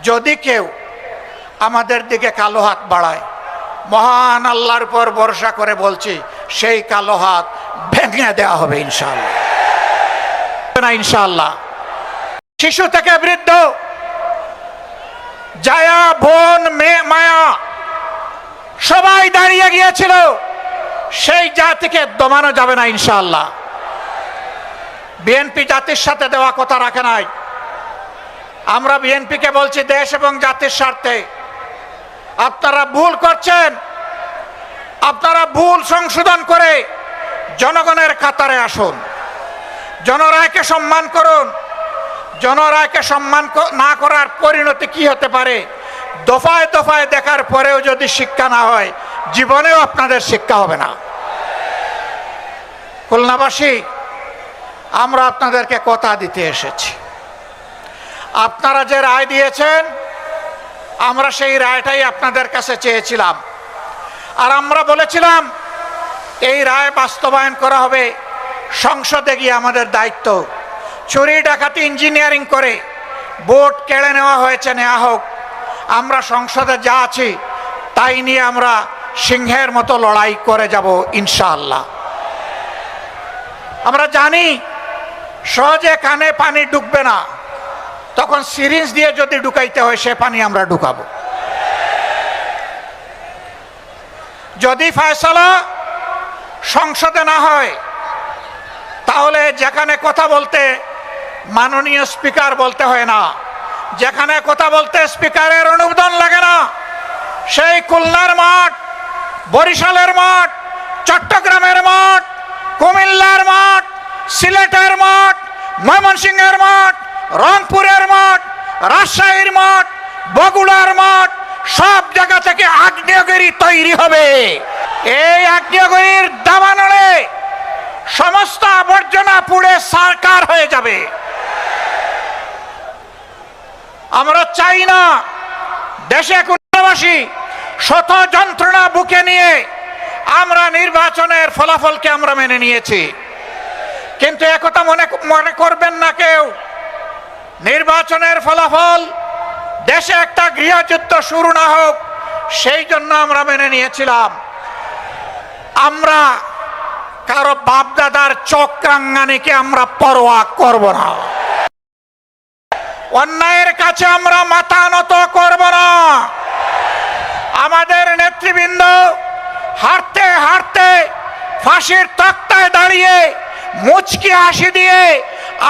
যদি কেউ আমাদের দিকে কালো হাত বাড়ায়, মহান আল্লাহর উপর ভরসা করে বলছি, সেই কালো হাত ভেঙে দেওয়া হবে ইনশাআল্লাহ। ইনশাআল্লাহ। শিশু থেকে বৃদ্ধ, জায়া, বোন, মেয়ে, মায়া সবাই দাঁড়িয়ে গিয়েছিল, সেই জাতিকে দমানো যাবে না ইনশাআল্লাহ। বিএনপি জাতির সাথে দেওয়া কথা রাখে নাই। আমরা বিএনপিকে বলছি, দেশ এবং জাতির স্বার্থে আপনারা ভুল করছেন, আপনারা ভুল সংশোধন করে জনগণের কাতারে আসুন, জনরায়কে সম্মান করুন। জনরায়কে সম্মান না করার পরিণতি কি হতে পারে দফায় দফায় দেখার পরেও যদি শিক্ষা না হয়, জীবনেও আপনাদের শিক্ষা হবে না। খুলনাবাসী, আমরা আপনাদেরকে কথা দিতে এসেছি। আপনারা যে রায় দিয়েছেন, আমরা সেই রায়টাই আপনাদের কাছে চেয়েছিলাম। আর আমরা বলেছিলাম এই রায় বাস্তবায়ন করা হবে, সংসদে গিয়ে আমাদের দায়িত্ব। চুরি ডাকাতি ইঞ্জিনিয়ারিং করে ভোট কেড়ে নেওয়া হয়েছে, নেওয়া হোক। আমরা সংসদে যা আছি তাই নিয়ে আমরা সিংহের মতো লড়াই করে যাব ইনশাআল্লাহ। আমরা জানি সহজে কানে পানি ঢুকবে না, তখন সিরিঞ্জ দিয়ে যদি ঢুকাইতে হয় সে পানি আমরা ঢুকাবো। যদি ফয়সালা সংসদে না হয়, তাহলে যেখানে কথা বলতে মাননীয় স্পিকার বলতে হয় না, যেখানে কথা বলতে স্পিকারের অনুমোদন লাগে না, সেই খুলনার মাঠ, বরিশালের মাঠ, চট্টগ্রামের মাঠ, কুমিল্লার মাঠ, সিলেটের মাঠ, ময়মনসিংহের মাঠ, রংপুরের মাঠ, রাজশাহীর মাঠ, বগুড়ার মাঠ, সব জায়গা থেকে আগ্নেয়গিরি তৈরি হবে। এই আগ্নেয়গিরির দাবানলে সমস্ত আবর্জনা পুড়ে সারকার হয়ে যাবে। আমরা চাই না দেশে খুলনাবাসী শত যন্ত্রণা বুকে নিয়ে আমরা নির্বাচনের ফলাফলকে আমরা মেনে নিয়েছি, কিন্তু একথা মনে করবেন না কেউ, নির্বাচনের ফলাফল দেশে একটা গৃহযুদ্ধ শুরু না হোক, সেই জন্য আমরা মেনে নিয়েছিলাম। আমরা কারো বাপদাদার চক্রাঙ্গানিকে আমরা পরোয়া করব না, অন্যায়ের কাছে আমরা মাথা নত করব না। আমাদের নেতৃবৃন্দ হাঁটতে হাঁটতে ফাঁসির তক্তায় দাঁড়িয়ে মুচকি হাসি দিয়ে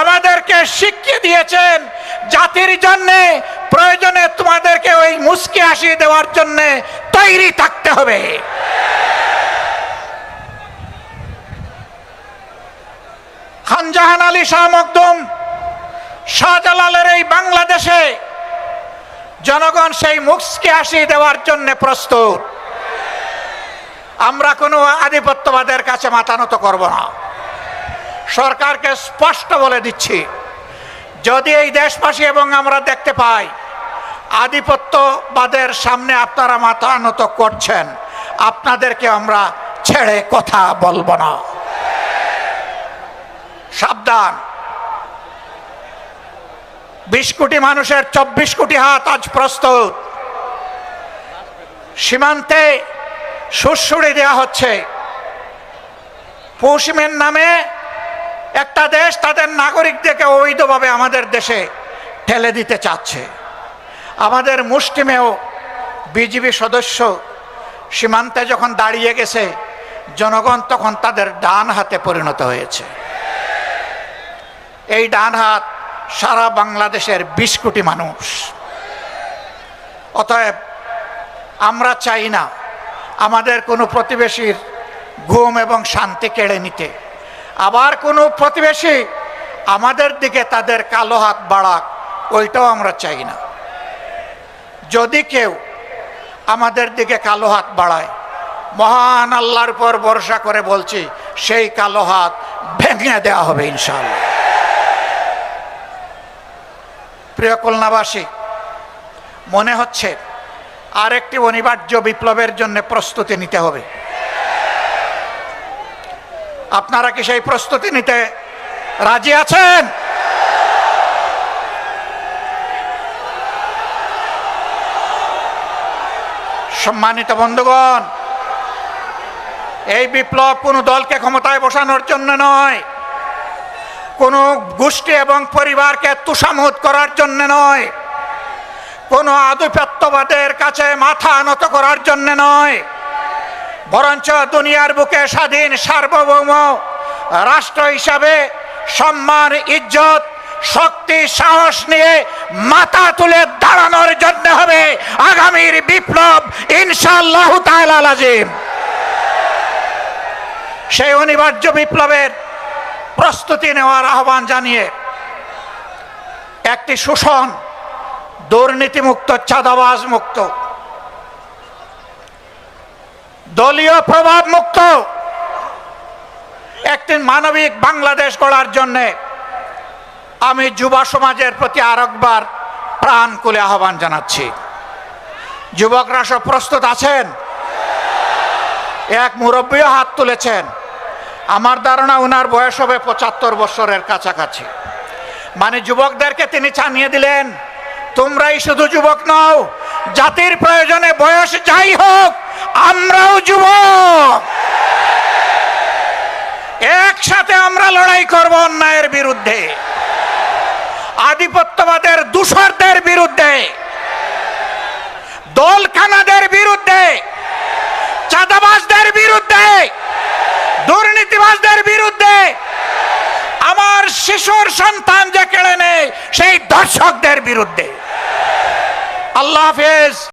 আমাদেরকে শিখিয়ে দিয়েছেন, জাতির জন্য প্রয়োজনে তোমাদেরকে ওই মুচকি হাসি দেওয়ার জন্য তৈরি থাকতে হবে। খানজাহান আলী শাহ মখদুম, শাহজালালের এই বাংলাদেশে জনগণ সেই মুচকি হাসি দেওয়ার জন্য প্রস্তুত। আমরা কোনো আধিপত্যবাদের কাছে মাথা নত করব না। সরকারকে স্পষ্ট বলে দিচ্ছি, যদি এই দেশবাসী এবং আমরা দেখতে পাই আধিপত্যবাদের সামনে আপনারা মাথা নত করছেন, আপনাদেরকে আমরা ছেড়ে কথা বলবো না। সাবধান। 20 কোটি মানুষের 24 কোটি হাত আজ প্রস্তুত। সীমান্তে সুড়সুড়ি দেওয়া হচ্ছে। পশ্চিমের নামে একটা দেশ তাদের নাগরিকদেরকে অবৈধভাবে আমাদের দেশে ঠেলে দিতে চাচ্ছে। আমাদের মুষ্টিমেয় বিজিবি সদস্য সীমান্তে যখন দাঁড়িয়ে গেছে, জনগণ তখন তাদের ডান হাতে পরিণত হয়েছে। এই ডান হাত সারা বাংলাদেশের 20 কোটি মানুষ। অতএব আমরা চাই না আমাদের কোনো প্রতিবেশীর ঘুম এবং শান্তি কেড়ে নিতে, আবার কোনো প্রতিবেশী আমাদের দিকে তাদের কালো হাত বাড়াক, ওইটাও আমরা চাই না। যদি কেউ আমাদের দিকে কালো হাত বাড়ায়, মহান আল্লাহর উপর ভরসা করে বলছি, সেই কালো হাত ভেঙে দেওয়া হবে ইনশাআল্লাহ। প্রিয় খুলনাবাসী, মনে হচ্ছে আরেকটি অনিবার্য বিপ্লবের জন্য প্রস্তুতি নিতে হবে। আপনারা কি সেই প্রস্তুতি নিতে রাজি আছেন? সম্মানিত বন্ধুগণ, এই বিপ্লব কোনো দলকে ক্ষমতায় বসানোর জন্য নয়, কোনো গোষ্ঠী এবং পরিবারকে তুষামোদ করার জন্য নয়, কোনো আধিপত্যবাদের কাছে মাথা নত করার জন্য নয়, বরঞ্চ দুনিয়ার বুকে স্বাধীন সার্বভৌম রাষ্ট্র হিসাবে সম্মান, ইজ্জত, শক্তি, সাহস নিয়ে মাথা তুলে দাঁড়ানোর জন্য হবে আগামীর বিপ্লব ইনশাআল্লাহ তাআলা লাজিম। সেই অনিবার্য বিপ্লবের প্রস্তুতি নেওয়ার আহ্বান জানিয়ে একটি শোষণ, দুর্নীতিমুক্ত, চাঁদাবাজ মুক্ত, দলীয় প্রভাব মুক্ত একটি মানবিক বাংলাদেশ গড়ার জন্য আমি যুব সমাজের প্রতি আরেকবার প্রাণ খুলে আহ্বান জানাচ্ছি। যুবকরা সব প্রস্তুত আছেন? এক মুরব্বীও হাত তুলেছেন। আমার ধারণা ওনার বয়স হবে ৭৫ বছরের কাছাকাছি। মানে যুবকদেরকে তিনি জানিয়ে দিলেন, তোমরাই শুধু যুবক নও, জাতির প্রয়োজনে বয়স যাই হোক আমরাও যুবক। একসাথে আমরা লড়াই করব অন্যায়ের বিরুদ্ধে, আধিপত্যবাদের দূষরদের বিরুদ্ধে, দলখানাদের বিরুদ্ধে, চাঁদাবাজদের বিরুদ্ধে, দুর্নীতিবাজদের বিরুদ্ধে, আমার শিশুর সন্তান যে কেড়ে নেয় সেই দর্শকদের বিরুদ্ধে। আল্লাহ হাফেজ।